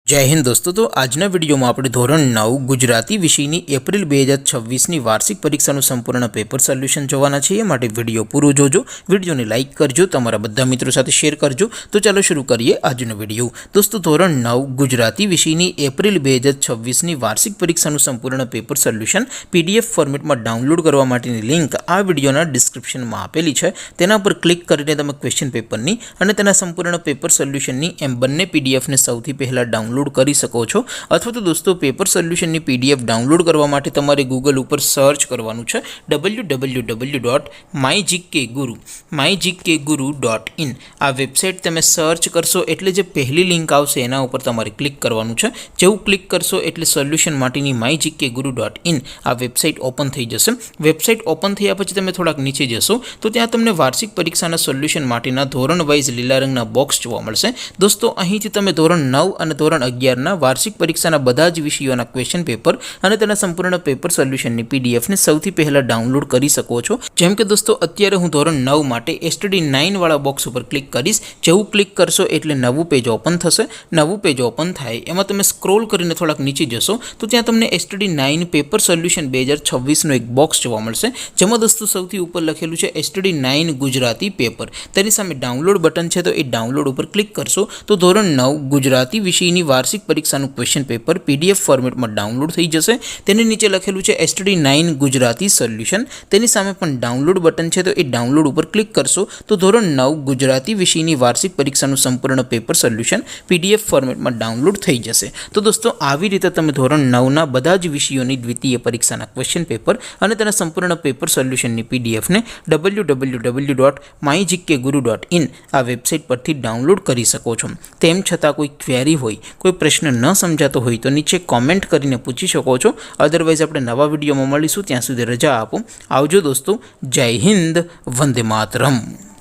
जय हिंद दोस्तों। तो आजना विडियो में આપણે ધોરણ 9 ગુજરાતી વિષયની એપ્રિલ 2026ની વાર્ષિક પરીક્ષાનું સંપૂર્ણ પેપર સોલ્યુશન જોવાના છીએ। માટે વિડિયો પૂરો જોજો, વિડિયોને લાઈક કરજો, તમારા બધા મિત્રો સાથે શેર કરજો। તો ચાલો શરૂ કરીએ આજનો વિડિયો। દોસ્તો ધોરણ 9 ગુજરાતી વિષયની એપ્રિલ 2026ની વાર્ષિક પરીક્ષાનું સંપૂર્ણ પેપર સોલ્યુશન પીડીએફ ફોર્મેટમાં ડાઉનલોડ કરવા માટેની લિંક આ વિડિયોના ડિસ્ક્રિપ્શનમાં આપેલી છે। તેના પર ક્લિક કરીને તમે ક્વેશ્ચન પેપરની અને તેના સંપૂર્ણ પેપર સોલ્યુશનની એમ બંને પીડીએફને સૌથી પહેલા ડાઉનલોડ કરી શકો છો। અથવા તો દોસ્તો પેપર સોલ્યુશનની પીડીએફ ડાઉનલોડ કરવા માટે તમારે ગૂગલ ઉપર સર્ચ કરવાનું છે www.mygkguru.in। આ વેબસાઇટ તમે સર્ચ કરશો એટલે જે પહેલી લિંક આવશે એના ઉપર તમારે ક્લિક કરવાનું છે। જેવું ક્લિક કરશો એટલે સોલ્યુશન માટેની mygkguru.in આ વેબસાઇટ ઓપન થઈ જશે। વેબસાઇટ ઓપન થયા પછી તમે થોડાક નીચે જશો તો ત્યાં તમને વાર્ષિક પરીક્ષાના સોલ્યુશન માટેના ધોરણ વાઇઝ લીલા રંગના બોક્સ જોવા મળશે। દોસ્તો અહીંથી તમે ધોરણ 9 અને ધોરણ 11 ના વાર્ષિક પરીક્ષાના બધા જ વિષયોના ક્વેશ્ચન પેપર અને તેના સંપૂર્ણ પેપર સોલ્યુશનની પીડીએફ ને સૌથી પહેલા ડાઉનલોડ કરી શકો છો। જેમ કે દોસ્તો અત્યારે હું ધોરણ 9 માટે એસટીડી 9 વાળા બોક્સ ઉપર ક્લિક કરીશ। જેવું ક્લિક કરશો એટલે નવું પેજ ઓપન થશે। નવું પેજ ઓપન થાય એમાં તમે સ્ક્રોલ કરીને થોડાક નીચે જશો તો ત્યાં તમને એસટીડી 9 પેપર સોલ્યુશન 2026 નો એક બોક્સ જોવા મળશે। જેમાં દોસ્તો સૌથી ઉપર લખેલું છે એસટીડી 9 ગુજરાતી પેપર। તેની સામે ડાઉનલોડ બટન છે, તો એ ડાઉનલોડ ઉપર ક્લિક કરશો તો ધોરણ 9 ગુજરાતી વિષયની વાર્ષિક પરીક્ષાનું ક્વેશ્ચન પેપર પીડીએફ ફોર્મેટમાં ડાઉનલોડ થઈ જશે। તેની નીચે લખેલું છે એસટીડી 9 ગુજરાતી સોલ્યુશન। તેની સામે પણ ડાઉનલોડ બટન છે, તો એ ડાઉનલોડ ઉપર ક્લિક કરશો તો ધોરણ 9 ગુજરાતી વિષયની વાર્ષિક પરીક્ષાનું સંપૂર્ણ પેપર સોલ્યુશન પીડીએફ ફોર્મેટમાં ડાઉનલોડ થઈ જશે। તો દોસ્તો આવી રીતે તમે ધોરણ 9 ના બધા જ વિષયોની દ્વિતીય પરીક્ષાના ક્વેશ્ચન પેપર અને તેના સંપૂર્ણ પેપર સોલ્યુશનની પીડીએફને www.mygkguru.in આ વેબસાઇટ પરથી ડાઉનલોડ કરી શકો છો। તેમ છતાં કોઈ ક્વેરી હોય, કોઈ પ્રશ્ન ન સમજાતો હોય તો નીચે કોમેન્ટ કરીને પૂછી શકો છો। અધરવાઇઝ આપણે નવા વિડીયોમાં મળીશું, ત્યાં સુધી રજા આપો। આવજો દોસ્તો। જય હિન્દ, વંદે માતરમ।